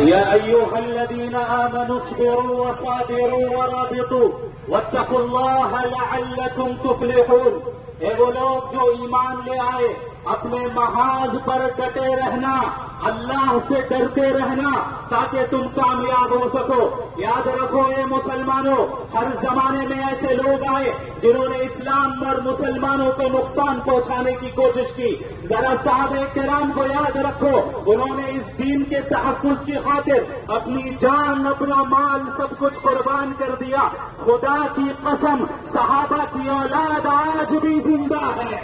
يا أيها الذين آمنوا اصبروا وصابروا ورابطوا واتقوا الله لعلكم تفلحون. اے وہ لوگ جو ایمان لے آئے اپنے محاذ پر ڈٹے رہنا، اللہ سے ڈرتے رہنا تاکہ تم کامیاب ہو سکو. یاد رکھو اے مسلمانوں، ہر زمانے میں ایسے لوگ آئے جنہوں نے اسلام اور مسلمانوں کو نقصان پہنچانے کی کوشش کی. ذرا صحابہ کرام کو یاد رکھو، انہوں نے اس دین کے تحفظ کی خاطر اپنی جان، اپنا مال، سب کچھ قربان کر دیا. خدا کی قسم، صحابہ کی اولاد آج بھی زندہ ہے،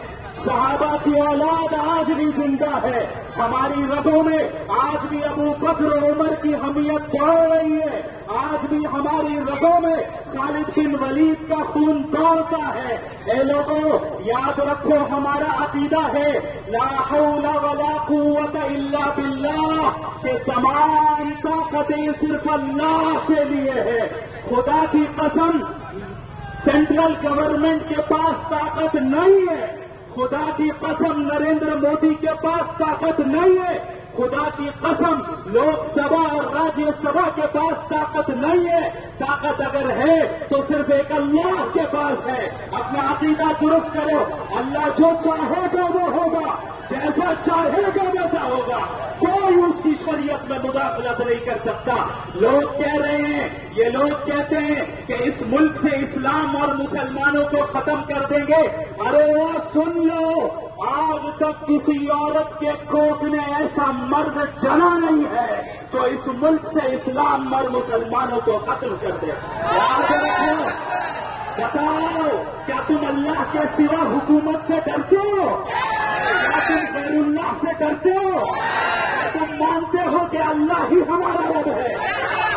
صحابہ کی اولاد آج بھی زندہ ہے. ہماری رگوں میں آج بھی ابو بکر و عمر کی حمیت دوڑ رہی ہے، آج بھی ہماری رگوں میں خالد بن ولید کا خون دوڑتا ہے. اے لوگوں یاد رکھو، ہمارا عقیدہ ہے لا حول ولا قوت الا باللہ، کہ تمام طاقتیں صرف اللہ کے لیے ہے. خدا کی قسم، سینٹرل گورنمنٹ کے پاس طاقت نہیں ہے. خدا کی قسم، نریندر مودی کے پاس طاقت نہیں ہے. خدا کی قسم، لوک سبھا اور راجیہ سبھا کے پاس طاقت نہیں ہے. طاقت اگر ہے تو صرف ایک اللہ کے پاس ہے. اپنا عقیدہ درست کرو، اللہ جو چاہے گا وہ ہوگا، جیسا چاہے گا ویسا ہوگا. کوئی اس کی شریعت میں مداخلت نہیں کر سکتا. لوگ کہہ رہے ہیں، یہ لوگ کہتے ہیں کہ اس ملک سے اسلام اور مسلمانوں کو ختم کر دیں گے. ارے وہ سن لو، آج تک کسی عورت کے کوکھ نے ایسا مرد جنا نہیں ہے جو اس ملک سے اسلام اور مسلمانوں کو ختم کر دے. یاد رکھو، بتاؤ کیا تم اللہ کے سوا حکومت سے ڈرتے ہو؟ کیا تم غیر اللہ سے ڈرتے ہو؟ تم مانتے ہو کہ اللہ ہی ہمارا رب ہے؟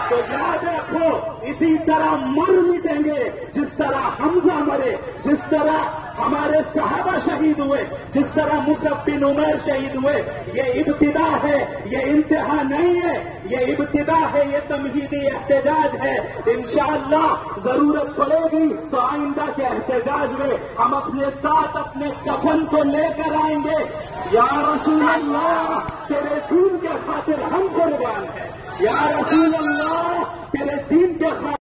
تو یاد رکھو، اسی طرح مر مٹیں گے جس طرح حمزہ مرے، جس طرح ہمارے صحابہ شہید ہوئے، جس طرح مصعب بن عمیر شہید ہوئے. یہ ابتدا ہے، یہ انتہا نہیں ہے. یہ ابتدا ہے، یہ تمہیدی احتجاج ہے. انشاءاللہ ضرورت پڑے گی تو آئندہ کے احتجاج میں ہم اپنے ساتھ اپنے کفن کو لے کر آئیں گے. یا رسول اللہ، تیرے دین کے خاطر ہم قربان ہیں. یا رسول اللہ، تیرے دین کے خاطر